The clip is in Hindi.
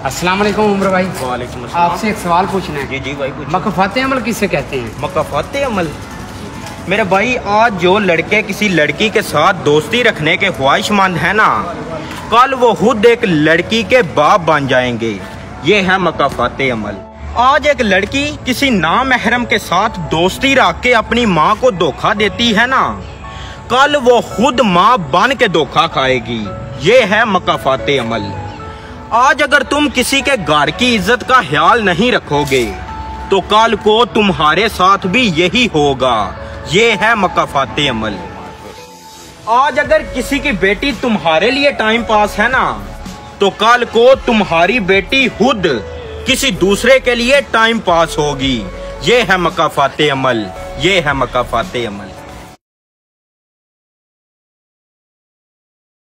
अस्सलाम वालेकुम उमर भाई। वालेकुम अस्सलाम। आपसे एक सवाल पूछना है। जी भाई पूछिए। मकफ़ात अमल किसे कहते हैं? मकफ़ात अमल मेरे भाई, आज जो लड़के किसी लड़की के साथ दोस्ती रखने के ख्वाहिशमंद है ना, कल वो खुद एक लड़की के बाप बन जाएंगे। ये है मकफ़ात अमल। आज एक लड़की किसी नामहरम के साथ दोस्ती रख के अपनी माँ को धोखा देती है ना, कल वो खुद माँ बन के धोखा खाएगी। ये है मकफ़ात अमल। आज अगर तुम किसी के घर की इज्जत का ख्याल नहीं रखोगे तो कल को तुम्हारे साथ भी यही होगा। ये है मकफ़ात अमल। आज अगर किसी की बेटी तुम्हारे लिए टाइम पास है ना, तो कल को तुम्हारी बेटी खुद किसी दूसरे के लिए टाइम पास होगी। ये है मकफ़ात अमल। ये है मकफ़ात अमल।